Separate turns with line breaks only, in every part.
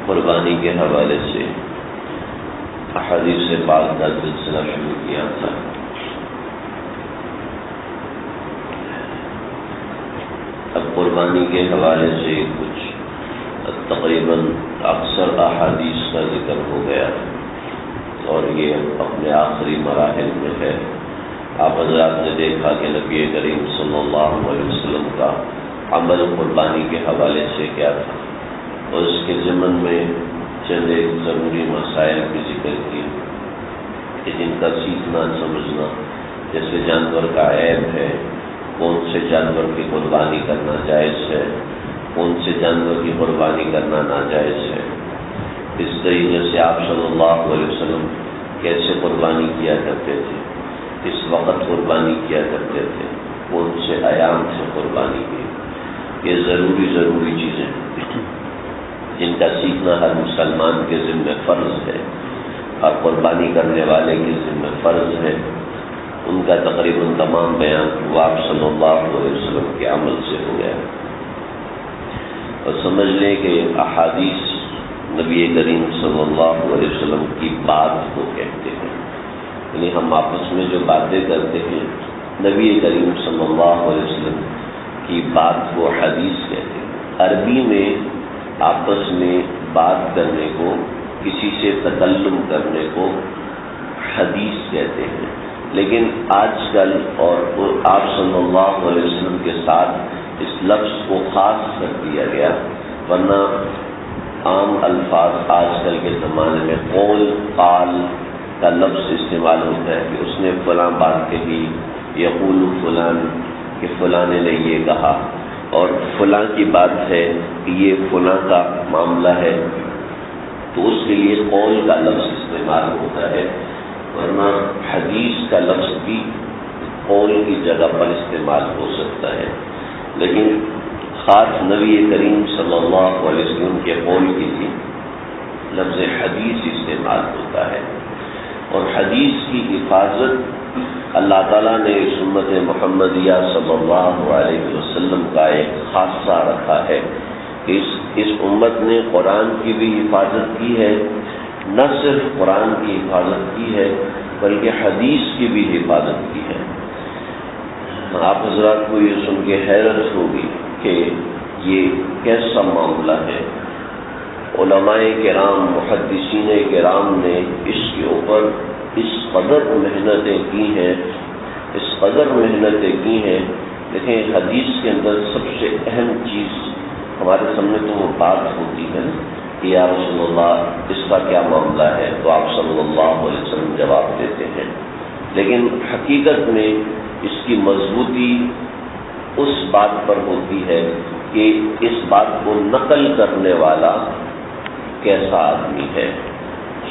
قربانی کے حوالے سے احادیث پاک کا سلسلہ شروع کیا تھا۔ اب قربانی کے حوالے سے کچھ تقریباً اکثر احادیث کا ذکر ہو گیا اور یہ اپنے آخری مراحل میں ہے۔ آپ حضرات نے دیکھا کہ نبی کریم صلی اللہ علیہ وسلم کا عمل قربانی کے حوالے سے کیا تھا، اور اس کے ضمن میں چند ایک ضروری مسائل بھی ذکر کیے کہ جن کا سیکھنا سمجھنا، جیسے جانور کا عیب ہے، کون سے جانور کی قربانی کرنا جائز ہے، کون سے جانور کی قربانی کرنا ناجائز ہے، اس طریقے سے آپ صلی اللہ علیہ وسلم کیسے قربانی کیا کرتے تھے، کس وقت قربانی کیا کرتے تھے، کون سے ایام سے قربانی کی، یہ ضروری چیزیں جن کا سیکھنا ہر مسلمان کے ذمہ فرض ہے، ہر قربانی کرنے والے کے ذمہ فرض ہے۔ ان کا تقریباً تمام بیان آپ صلی اللہ علیہ وسلم کے عمل سے ہو گیا، اور سمجھ لیں کہ احادیث نبی کریم صلی اللہ علیہ وسلم کی بات کو کہتے ہیں، یعنی ہم آپس میں جو باتیں کرتے ہیں نبی کریم صلی اللہ علیہ وسلم کی بات کو حدیث کہتے ہیں۔ عربی میں آپس میں بات کرنے کو، کسی سے تکلم کرنے کو حدیث کہتے ہیں، لیکن آج کل اور آپ صلی اللہ علیہ وسلم کے ساتھ اس لفظ کو خاص کر دیا گیا، ورنہ عام الفاظ آج کل کے زمانے میں قول قال کا لفظ استعمال ہوتا ہے کہ اس نے فلاں بات کہی، یقول فلان کہ فلاں نے یہ کہا، اور فلاں کی بات ہے کہ یہ فلاں کا معاملہ ہے، تو اس کے لیے قول کا لفظ استعمال ہوتا ہے، ورنہ حدیث کا لفظ بھی قول کی جگہ پر استعمال ہو سکتا ہے، لیکن خاص نبی کریم صلی اللہ علیہ وسلم کے قول کے لیے لفظ حدیث استعمال ہوتا ہے، اور حدیث کی حفاظت اللہ تعالیٰ نے سنت محمدیہ صلی اللہ علیہ وسلم کا ایک خاصہ رکھا ہے۔ اس امت نے قرآن کی بھی حفاظت کی ہے، نہ صرف قرآن کی حفاظت کی ہے بلکہ حدیث کی بھی حفاظت کی ہے۔ آپ حضرات کو یہ سن کے حیرت ہوگی کہ یہ کیسا معاملہ ہے۔ علماء کرام، محدثین کرام نے اس کے اوپر اس قدر محنتیں کی ہیں، لیکن حدیث کے اندر سب سے اہم چیز ہمارے سامنے تو وہ بات ہوتی ہے کہ یا رسول اللہ اس کا کیا معاملہ ہے، تو آپ صلی اللہ علیہ وسلم جواب دیتے ہیں، لیکن حقیقت میں اس کی مضبوطی اس بات پر ہوتی ہے کہ اس بات کو نقل کرنے والا کیسا آدمی ہے،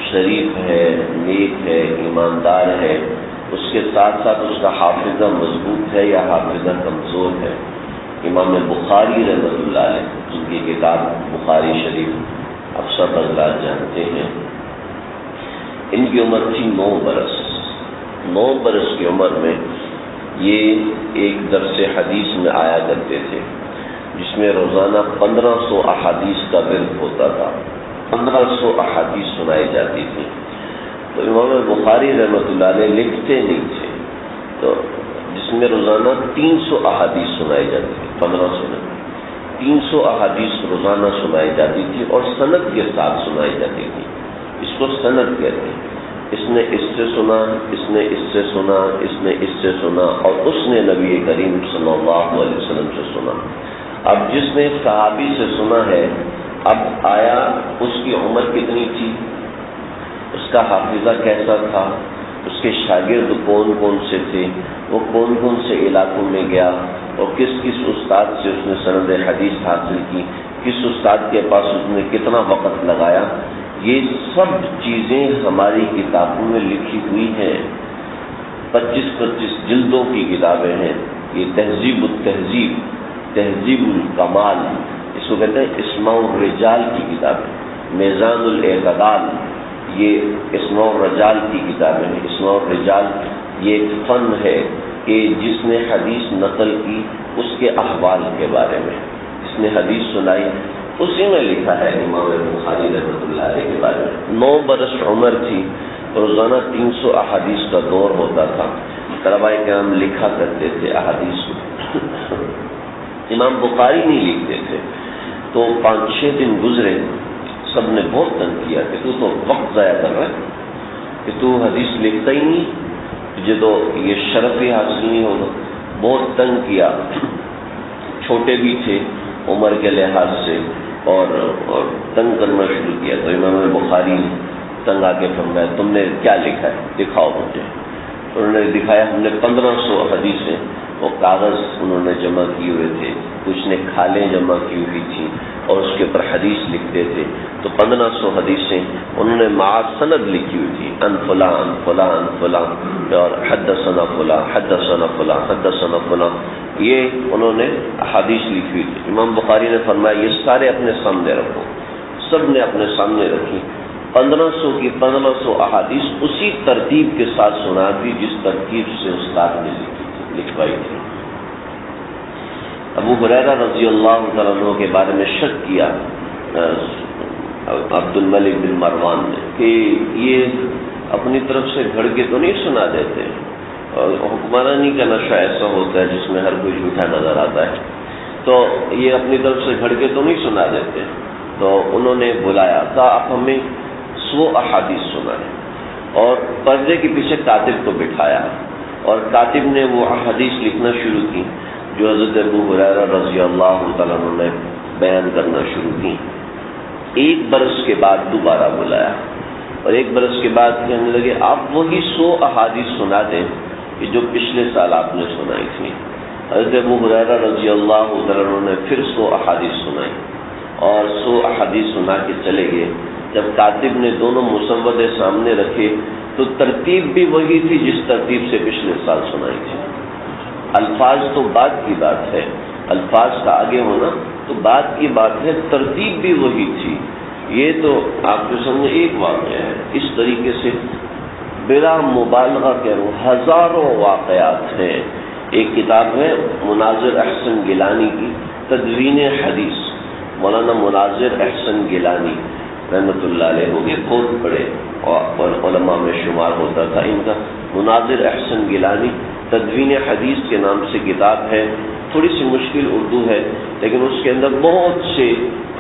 شریف ہے، نیک ہے، ایماندار ہے، اس کے ساتھ ساتھ اس کا حافظہ مضبوط ہے یا حافظہ کمزور ہے۔ امام بخاری رحمۃ اللہ علیہ، جن کی کتاب بخاری شریف آپ سب حضرات جانتے ہیں، ان کی عمر تھی 9 برس۔ 9 برس کی عمر میں یہ ایک درس حدیث میں آیا کرتے تھے، جس میں روزانہ 1500 احادیث کا ورد ہوتا تھا، 1500 احادیث سنائی جاتی تھی۔ تو امام بخاری رحمۃ اللہ علیہ لکھتے نہیں تھے، تو جس میں روزانہ 300 احادیث سنائی جاتی تھی، 1500 نہیں، 300 احادیث روزانہ سنائی جاتی تھی اور سند کے ساتھ سنائی جاتی تھی۔ اس کو سند کہتے ہیں، اس نے اس سے سنا، اس نے اس سے سنا، اس نے اس سے سنا، اور اس نے نبی کریم صلی اللہ علیہ وسلم سے سنا۔ اب جس نے صحابی سے سنا ہے، اب آیا اس کی عمر کتنی تھی، اس کا حافظہ کیسا تھا، اس کے شاگرد کون کون سے تھے، وہ کون کون سے علاقوں میں گیا، اور کس کس استاد سے اس نے سند حدیث حاصل کی، کس استاد کے پاس اس نے کتنا وقت لگایا، یہ سب چیزیں ہماری کتابوں میں لکھی ہوئی ہیں۔ 25 جلدوں کی کتابیں ہیں۔ یہ تہذیب التہذیب، تہذیب الکمال، اس کو کہتے ہیں اسماء الرجال کی کتابیں، میزان الاعتدال، یہ اسماء الرجال کی کتابیں ہیں۔ اسماء الرجال یہ ایک فن ہے کہ جس نے حدیث نقل کی اس کے احوال کے بارے میں، جس نے حدیث سنائی اسی میں لکھا ہے امام بخاری رحمۃ اللہ علیہ کے بارے میں 9 برس عمر تھی، روزانہ 300 احادیث کا دور ہوتا تھا، طلباء کرام لکھا کرتے تھے احادیث امام بخاری نہیں لکھتے تھے۔ تو 5-6 دن گزرے، سب نے بہت تنگ کیا کہ تو وقت ضائع کر رہا ہے، کہ تو حدیث لکھتا ہی نہیں، تجھے تو یہ شرف ہی حاصل نہیں ہوگا۔ بہت تنگ کیا، چھوٹے بھی تھے عمر کے لحاظ سے، اور تنگ کرنا شروع کیا۔ تو امام بخاری نے تنگ آ کے فرمایا تم نے کیا لکھا ہے، دکھاؤ مجھے۔ انہوں نے دکھایا، ہم نے 1500 حدیثیں، وہ کاغذ انہوں نے جمع کیے ہوئے تھے، کچھ نے کھالیں جمع کی ہوئی تھیں اور اس کے اوپر حدیث لکھتے تھے۔ تو 1500 حدیثیں انہوں نے مع سند لکھی ہوئی تھی، ان فلاں ان فلاں ان فلاں، اور حدثنا فلاں حدثنا فلاں حدثنا فلاں، یہ انہوں نے حدیث لکھی ہوئی تھی۔ امام بخاری نے فرمایا یہ سارے اپنے سامنے رکھو، سب نے اپنے سامنے رکھی۔ 1500 کی 1500 احادیث اسی ترتیب کے ساتھ سنا دی جس ترتیب سے استاد نے لکھوائی تھی۔ ابو ہریرہ رضی اللہ تعالیٰ عنہ کے بارے میں شک کیا عبد الملک بن مروان نے کہ یہ اپنی طرف سے گھڑ کے تو نہیں سنا دیتے، اور حکمرانی کا نشہ ایسا ہوتا ہے جس میں ہر کوئی جھوٹا نظر آتا ہے، تو یہ اپنی طرف سے گھڑ کے تو نہیں سنا دیتے۔ تو انہوں نے بلایا تھا آپ ہمیں 100 احادیث سنائیں، اور پردے کے پیچھے کاتب کو بٹھایا، اور کاتب نے وہ احادیث لکھنا شروع کی جو حضرت ابو ہریرہ رضی اللہ تعالیٰ عنہ نے بیان کرنا شروع کی۔ 1 برس کے بعد دوبارہ بلایا، اور 1 برس کے بعد کہنے لگے آپ وہی 100 احادیث سنا دیں کہ جو پچھلے سال آپ نے سنائی تھی۔ حضرت ابو ہریرہ رضی اللہ تعالیٰ عنہ نے پھر 100 احادیث سنائی، اور 100 احادیث سنا کے چلے گئے۔ جب کاتب نے دونوں مسودے سامنے رکھے تو ترتیب بھی وہی تھی جس ترتیب سے پچھلے سال سنائی تھی۔ الفاظ تو بعد کی بات ہے، الفاظ کا آگے ہونا تو بعد کی بات ہے، ترتیب بھی وہی تھی۔ یہ تو آپ کے سامنے ایک واقعہ ہے، اس طریقے سے بلا مبالغہ کہوں ہزاروں واقعات ہیں۔ ایک کتاب ہے مناظر احسن گیلانی کی تدوین حدیث، مولانا مناظر احسن گیلانی رحمۃ اللہ علیہ ہو گئے، بہت بڑے اور علماء میں شمار ہوتا تھا ان کا۔ مناظر احسن گیلانی تدوین حدیث کے نام سے کتاب ہے، تھوڑی سی مشکل اردو ہے، لیکن اس کے اندر بہت سے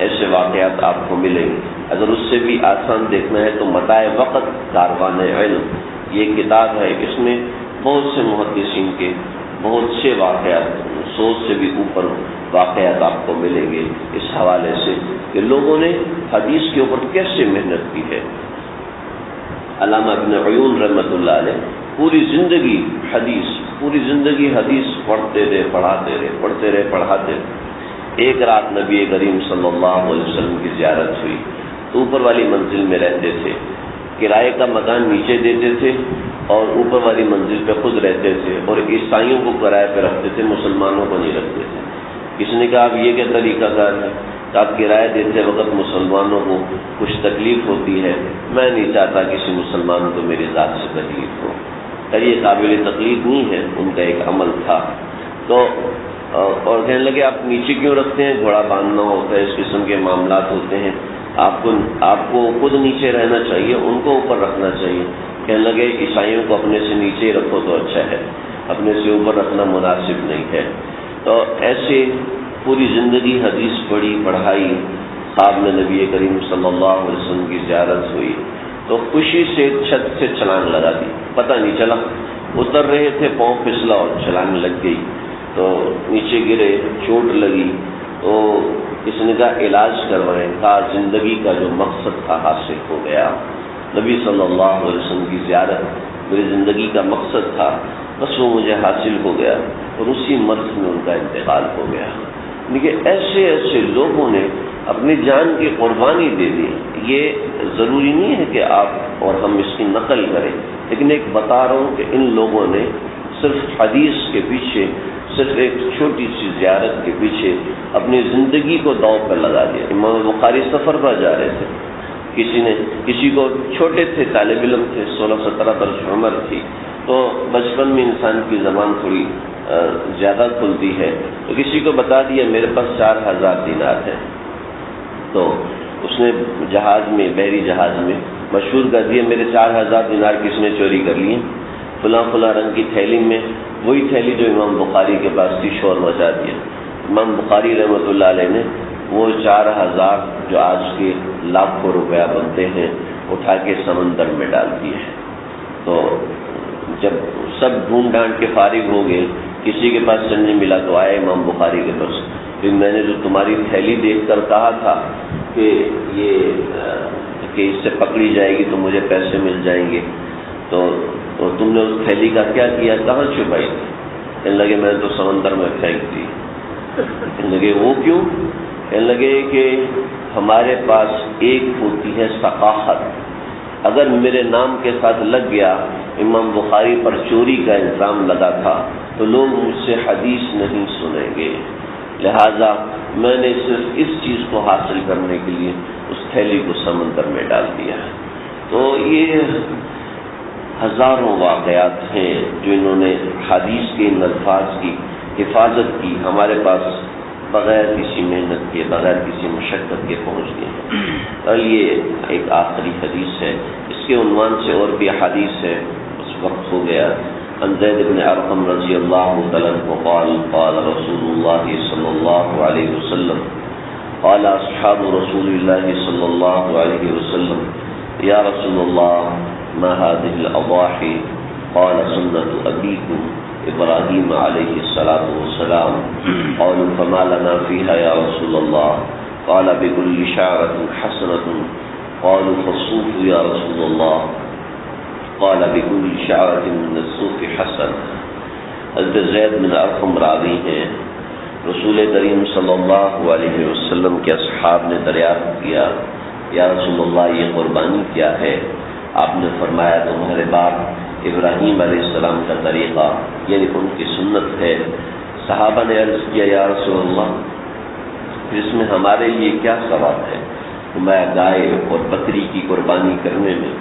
ایسے واقعات آپ کو ملیں گے۔ اگر اس سے بھی آسان دیکھنا ہے تو متاع وقت کاروان علم یہ کتاب ہے، اس میں بہت سے محدثین کے بہت سے واقعات، 100 سے بھی اوپر واقعات آپ کو ملیں گے اس حوالے سے کہ لوگوں نے حدیث کے اوپر کیسے محنت کی ہے۔ علامہ ابن عیون رحمۃ اللہ علیہ پوری زندگی حدیث پڑھتے رہے پڑھاتے رہے۔ ایک رات نبی کریم صلی اللہ علیہ وسلم کی زیارت ہوئی تو اوپر والی منزل میں رہتے تھے، کرائے کا مکان نیچے دیتے تھے اور اوپر والی منزل پہ خود رہتے تھے، اور عیسائیوں کو کرائے پہ رکھتے تھے، مسلمانوں کو نہیں رکھتے تھے۔ کسی نے کہا اب یہ کیا طریقہ کار ہے کہ آپ کرایہ دیتے وقت مسلمانوں کو کچھ تکلیف ہوتی ہے، میں نہیں چاہتا کسی مسلمان کو میری ذات سے تکلیف ہو۔ یہ قابل تکلیف نہیں ہے، ان کا ایک عمل تھا۔ تو اور کہنے لگے آپ نیچے کیوں رکھتے ہیں، گھوڑا باندھنا ہوتا ہے، اس قسم کے معاملات ہوتے ہیں، آپ کو خود نیچے رہنا چاہیے، ان کو اوپر رکھنا چاہیے۔ کہنے لگے عیسائیوں کو اپنے سے نیچے رکھو تو اچھا ہے، اپنے سے اوپر رکھنا مناسب نہیں ہے۔ تو ایسے پوری زندگی حدیث پڑھائی، خواب میں نبی کریم صلی اللہ علیہ وسلم کی زیارت ہوئی تو خوشی سے چھت سے چھلانگ لگا دی، پتہ نہیں چلا، اتر رہے تھے پاؤں پھسلا اور چھلانگ لگ گئی تو نیچے گرے، چوٹ لگی۔ تو کسی نے کہا علاج کروائیں، کہا زندگی کا جو مقصد تھا حاصل ہو گیا، نبی صلی اللہ علیہ وسلم کی زیارت میری زندگی کا مقصد تھا، بس وہ مجھے حاصل ہو گیا، اور اسی مرض میں ان کا انتقال ہو گیا۔ لیکن ایسے لوگوں نے اپنی جان کی قربانی دے دی۔ یہ ضروری نہیں ہے کہ آپ اور ہم اس کی نقل کریں، لیکن ایک بتا رہا ہوں کہ ان لوگوں نے صرف حدیث کے پیچھے، صرف ایک چھوٹی سی زیارت کے پیچھے اپنی زندگی کو داؤ پہ لگا دیا۔ امام بخاری سفر پر جا رہے تھے، کسی کو چھوٹے تھے، طالب علم تھے، 16-17 برس عمر تھی، تو بچپن میں انسان کی زبان تھوڑی زیادہ کھلتی ہے، تو کسی کو بتا دیا میرے پاس 4000 دینار ہیں، تو اس نے جہاز میں، بحری جہاز میں مشہور کر دیا میرے 4000 دینار کس نے چوری کر لیے، فلاں فلاں رنگ کی تھیلی میں، وہی تھیلی جو امام بخاری کے پاس تھی، شور مچا دیا۔ امام بخاری رحمۃ اللہ علیہ نے وہ 4000 جو آج کے لاکھوں روپیہ بنتے ہیں اٹھا کے سمندر میں ڈال دیے۔ تو جب سب ڈھونڈ ڈھانڈ کے فارغ ہو گئے، کسی کے پاس نہیں ملا تو آئے امام بخاری کے پاس، پھر میں نے جو تمہاری تھیلی دیکھ کر کہا تھا کہ اس سے پکڑی جائے گی تو مجھے پیسے مل جائیں گے، تو تم نے اس تھیلی کا کیا کیا، کہاں چھپائی تھی؟ کہنے لگے میں نے تو سمندر میں پھینک دی۔ کہنے لگے وہ کیوں؟ کہنے لگے کہ ہمارے پاس ایک ہوتی ہے ثقافت، اگر میرے نام کے ساتھ لگ گیا، امام بخاری پر چوری کا الزام لگا تھا تو لوگ مجھ سے حدیث نہیں سنیں گے، لہذا میں نے صرف اس چیز کو حاصل کرنے کے لیے اس تھیلی کو سمندر میں ڈال دیا۔ تو یہ ہزاروں واقعات ہیں جو انہوں نے حدیث کے ان الفاظ کی حفاظت کی، ہمارے پاس بغیر کسی محنت کے، بغیر کسی مشقت کے پہنچ گئے ہیں۔ اور یہ ایک آخری حدیث ہے، اس کے عنوان سے اور بھی حدیث ہے، اس وقت ہو گیا۔ عن زید بن ارقم رضی اللہ تعالیٰ عنہ قال قال رسول اللہ صلی اللہ علیہ وسلم قال اصحاب رسول اللہ صلی اللہ علیہ وسلم یا رسول اللہ ما هذه الاضاحی قال سنة ابیکم ابراہیم علیہ الصلاۃ والسلام قالوا فما لنا فيها يا رسول الله قال بكل شعرة حسنة قالوا فالصوف يا رسول الله قال بكل شعرة من الصوف حسن۔ حضرت زید بن ارقم راوی ہیں، رسول کریم صلی اللہ علیہ وسلم کے اصحاب نے دریافت کیا یا رسول اللہ یہ قربانی کیا ہے؟ آپ نے فرمایا تمہارے باپ ابراہیم علیہ السلام کا طریقہ یعنی ان کی سنت ہے۔ صحابہ نے عرض کیا یا رسول اللہ پھر اس میں ہمارے لیے کیا ثواب ہے؟ فرمایا گائے اور بکری کی قربانی کرنے میں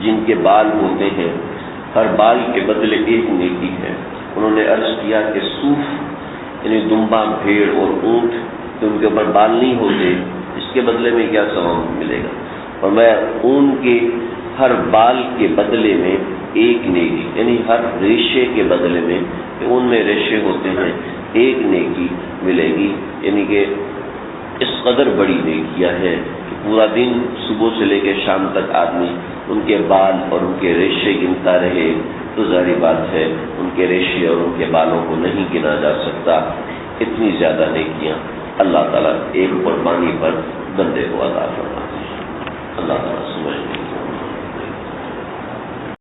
جن کے بال ہوتے ہیں ہر بال کے بدلے ایک نیکی ہے۔ انہوں نے عرض کیا کہ صوف یعنی دمبا، بھیڑ اور اونٹ کہ ان کے اوپر بال نہیں ہوتے، اس کے بدلے میں کیا ثواب ملے گا؟ اور میں اون کے ہر بال کے بدلے میں ایک نیکی یعنی ہر ریشے کے بدلے میں کہ ان میں ریشے ہوتے ہیں ایک نیکی ملے گی، یعنی کہ اس قدر بڑی نیکیاں ہیں کہ پورا دن صبح سے لے کے شام تک آدمی ان کے بال اور ان کے ریشے گنتا رہے تو ظاہری بات ہے ان کے ریشے اور ان کے بالوں کو نہیں گنا جا سکتا۔ اتنی زیادہ نیکیاں اللہ تعالیٰ ایک قربانی پر بندے کو عطا فرمائے۔